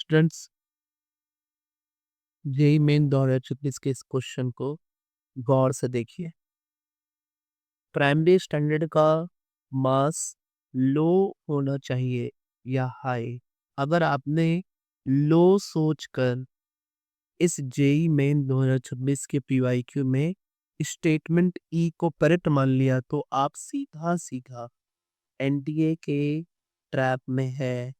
Students, JEE main 2024 के इस question को गौर से देखिए। प्राइमरी स्टैंडर्ड का मास लो होना चाहिए या हाई। अगर आपने लो सोचकर इस जेई मेन 2026 के पीवाईक्यू में स्टेटमेंट ई को करेक्ट मान लिया तो आप सीधा सीधा एनडीए के ट्रैप में है।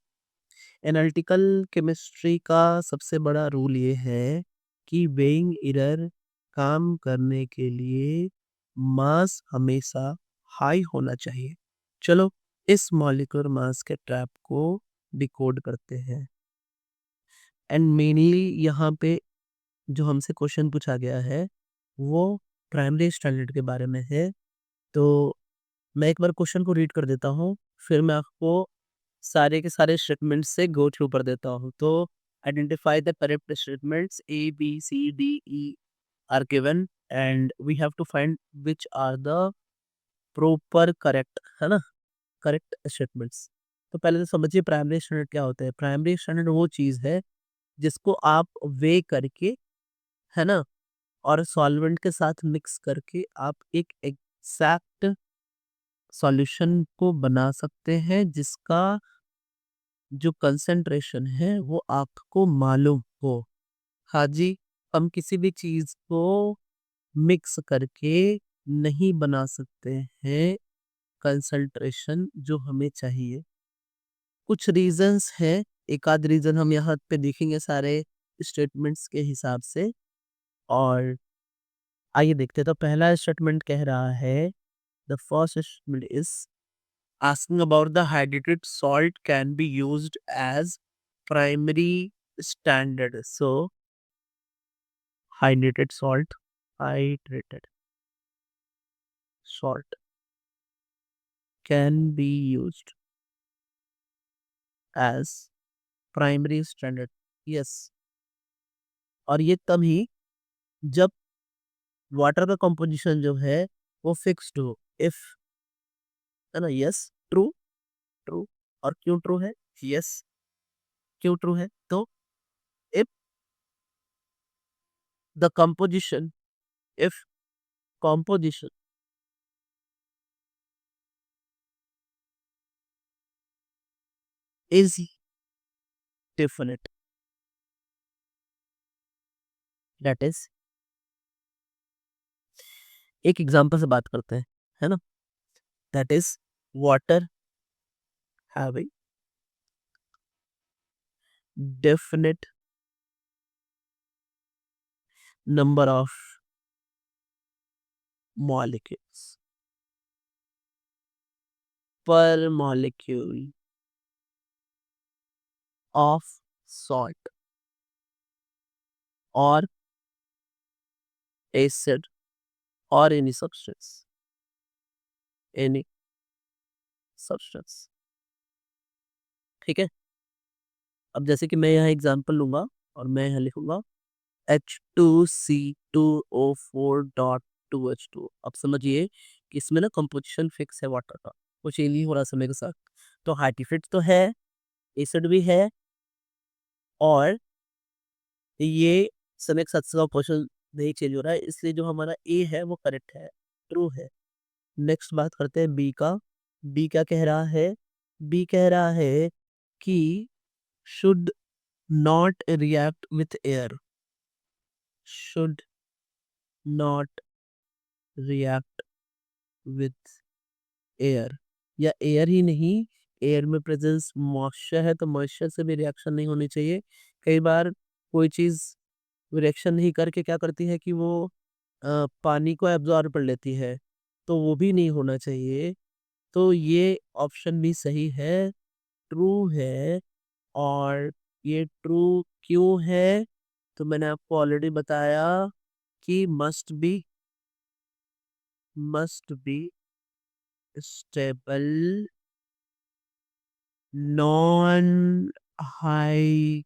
एनालिटिकल केमिस्ट्री का सबसे बड़ा रूल ये है कि वेइंग एरर काम करने के लिए मास हमेशा हाई होना चाहिए। चलो इस मॉलिक्यूलर मास के ट्रैप को डिकोड करते हैं। एंड मेनली यहाँ पे जो हमसे क्वेश्चन पूछा गया है वो प्राइमरी स्टैंडर्ड के बारे में है। तो मैं एक बार क्वेश्चन को रीड कर देता हूँ, फिर मैं आपको सारे के सारे स्टेटमेंट से गो थ्रू कर देता हूँ। तो identify the correct statements A B C D E are given and we have to find which are the proper correct, है ना, करेक्ट स्टेटमेंट्स। तो पहले तो समझिए प्राइमरी स्टैंडर्ड क्या होता है। प्राइमरी स्टैंडर्ड वो चीज़ है जिसको आप वे करके, है ना, और सॉल्वेंट के साथ मिक्स करके आप एक एग्जैक्ट सॉल्यूशन को बना सकते हैं जिसका जो कंसंट्रेशन है वो आपको मालूम हो। हाँ जी, हम किसी भी चीज को मिक्स करके नहीं बना सकते हैं कंसंट्रेशन जो हमें चाहिए। कुछ रीजंस हैं, एक आध रीजन हम यहाँ पे देखेंगे सारे स्टेटमेंट्स के हिसाब से। और आइए देखते हैं। तो पहला स्टेटमेंट कह रहा है, the first statement is asking about the hydrated salt can be used as primary standard. So hydrated hydrated salt can be used as primary standard. Yes, और ये तभी जब वाटर का कंपोजिशन जो है वो फिक्स्ड हो। इफ, है ना, यस, ट्रू, ट्रू। और क्यों ट्रू है? यस, क्यों ट्रू है? तो if the composition, if composition is definite, that is, एक एग्जांपल से बात करते हैं, है ना, that is water having definite number of molecules पर मॉलिक्यूल ऑफ सॉल्ट और एसिड और एनी सब्सटेंस। ठीक है, अब जैसे कि मैं यहाँ एग्जांपल लूंगा और मैं यहाँ लिखूंगा H2CO4.2H2। अब समझिए कि इसमें ना कंपोजिशन फिक्स है वाटर का, कुछ चेंज नहीं हो रहा समय के साथ। तो हाइड्रोफिट तो है, एसिड भी है, और ये समय के साथ क्वेश्चन नहीं चेंज हो रहा है, इसलिए जो हमारा ए है वो करेक्ट है, ट्रू है। नेक्स्ट बात करते हैं बी का। बी क्या कह रहा है? बी कह रहा है कि should not react with air, should not react with air, या एयर ही नहीं, एयर में प्रेजेंस मॉइस्चर है तो मॉइस्चर से भी रिएक्शन नहीं होनी चाहिए। कई बार कोई चीज रिएक्शन नहीं करके क्या करती है कि वो पानी को एब्जॉर्ब कर लेती है, तो वो भी नहीं होना चाहिए। तो ये ऑप्शन भी सही है, ट्रू है। और ये ट्रू क्यों है? तो मैंने आपको ऑलरेडी बताया कि must be stable, non hygroscopic,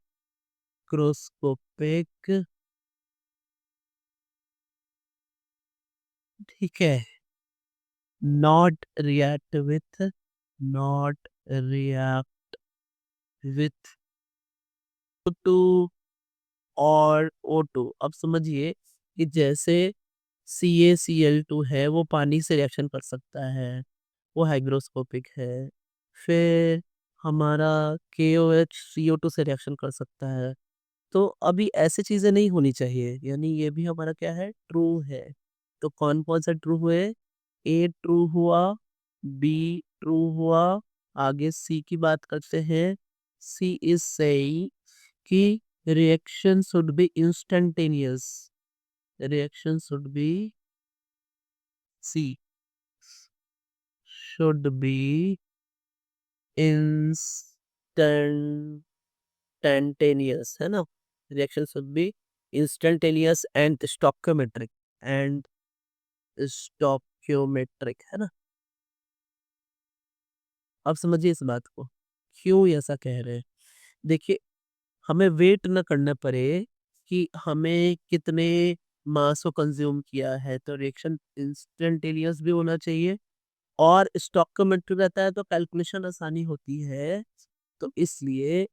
ठीक है, not react with, not react with to और O2। अब समझिए कि जैसे CaCl2 है वो पानी से रिएक्शन कर सकता है, वो हाइग्रोस्कोपिक है। फिर हमारा KOH CO2 से रिएक्शन कर सकता है। तो अभी ऐसी चीजें नहीं होनी चाहिए, यानी ये भी हमारा क्या है, ट्रू है। तो कौन कौन सा ट्रू हुए, ए ट्रू हुआ, बी ट्रू हुआ, आगे सी की बात करते हैं। सी इज सेइंग कि reaction should be instantaneous, reaction should be, C should be instantaneous, है ना। Reaction should be instantaneous and stoichiometric, and stoichiometric, है ना। अब समझिए इस बात को, क्यों ऐसा कह रहे हैं। देखिए, हमें वेट न करना पड़े कि हमें कितने मास को कंज्यूम किया है, तो रिएक्शन इंस्टेंटेनियस भी होना चाहिए और स्टोकियोमेट्रिक रहता है तो कैलकुलेशन आसानी होती है। तो इसलिए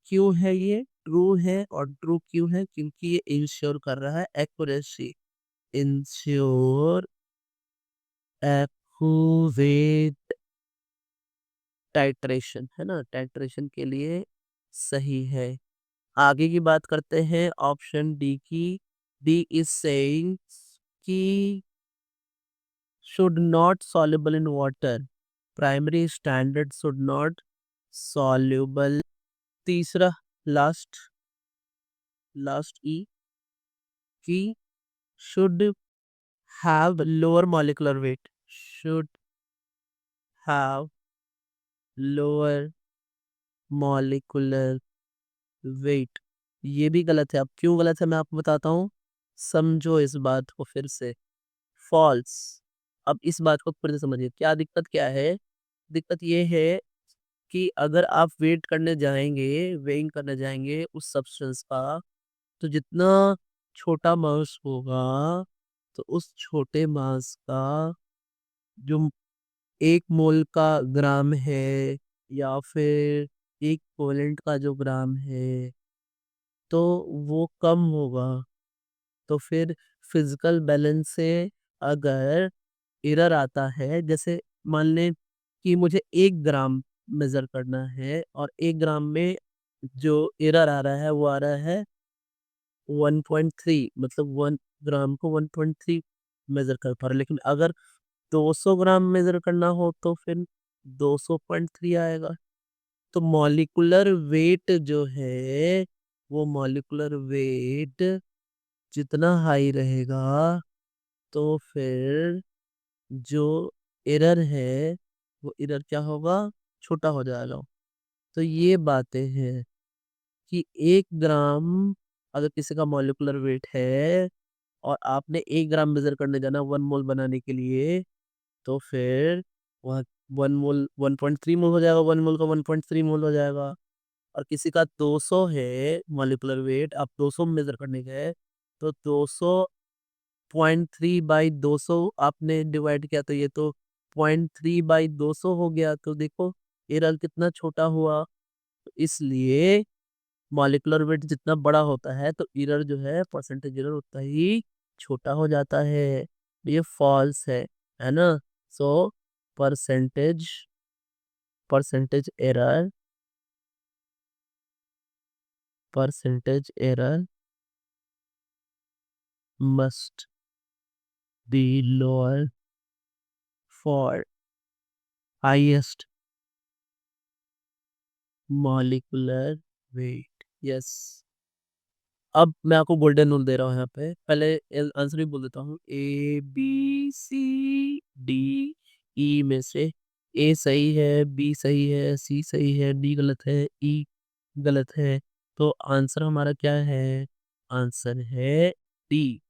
क्यों है, ये ट्रू है। और ट्रू क्यों है, क्योंकि ये इंश्योर कर रहा है एक्यूरेसी, इंश्योर एक्यूरेट टाइट्रेशन, है ना, टाइट्रेशन के लिए सही है। आगे की बात करते हैं ऑप्शन डी की। डी इज सेइंग कि should not soluble in water, primary standard should not soluble। तीसरा, लास्ट, लास्ट ई की should have lower molecular weight, should have lower molecular weight, ये भी गलत है। अब क्यों गलत है मैं आपको बताता हूँ, समझो इस बात को फिर से। फॉल्स। अब इस बात को फिर से समझिए, क्या दिक्कत क्या है। दिक्कत ये है कि अगर आप वेट करने जाएंगे, वेइंग करने जाएंगे उस सब्सटेंस का, तो जितना छोटा मास होगा, तो उस छोटे मास का जो 1 मोल का ग्राम है, या फिर 1 पोलेंट का जो ग्राम है, तो वो कम होगा। तो फिर फिजिकल बैलेंस से अगर एरर आता है, जैसे मान लें कि मुझे 1 ग्राम मेजर करना है और 1 ग्राम में जो एरर आ रहा है वो आ रहा है 1.3, मतलब 1 ग्राम को 1.3 मेजर कर पा रहा, लेकिन अगर 200 ग्राम मेजर करना हो तो फिर 200.3 आएगा। तो मॉलिक्यूलर वेट जो है, वो मॉलिक्यूलर वेट जितना हाई रहेगा, तो फिर जो एरर है वो एरर क्या होगा, छोटा हो जाएगा। तो ये बातें हैं कि 1 ग्राम अगर किसी का मॉलिक्यूलर वेट है और आपने 1 ग्राम मेजर करने जाना 1 मोल बनाने के लिए, तो फिर वह 1 मोल 1.3 मोल हो जाएगा, 1 मोल का 1.3 मोल हो जाएगा। और किसी का 200 है मॉलिक्यूलर वेट, आप 200 मेजर करने गए, तो 200.3/200 आपने डिवाइड किया, तो ये तो 0.3/200 हो गया। तो देखो एरर कितना छोटा हुआ। तो इसलिए मॉलिक्यूलर वेट जितना बड़ा होता है तो एरर जो है, परसेंटेज एरर उतना ही छोटा हो जाता है। ये फॉल्स है ना। So percentage percentage error percentage error must be lower for highest molecular weight। Yes. अब मैं आपको गोल्डन रूल दे रहा हूँ यहाँ पे, पहले आंसर भी बोल देता हूँ। A B C D E में से ए सही है, बी सही है, सी सही है, डी गलत है, ई गलत है। तो आंसर हमारा क्या है, आंसर है डी,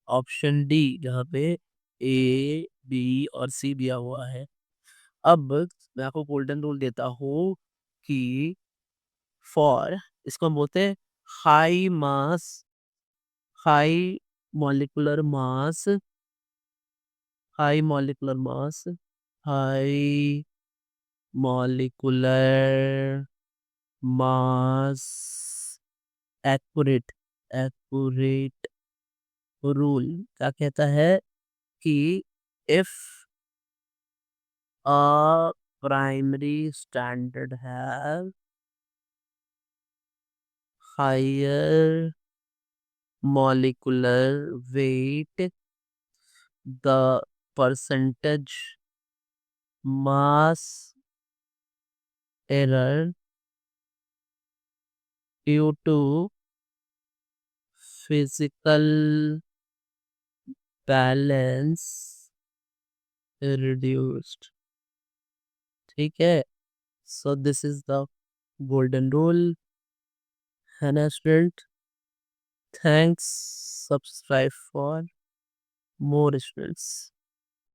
ऑप्शन डी, जहाँ पे ए बी और सी दिया हुआ है। अब मैं आपको गोल्डन रूल देता हूँ कि फॉर, इसको हम बोलते हैं हाई मास, high molecular mass, high molecular mass, high molecular mass accurate accurate rule क्या कहता है कि if a primary standard have higher molecular weight, the percentage mass error due to physical balance reduced. ठीक है, so this is the golden rule. है ना student? Thanks. Subscribe for more students.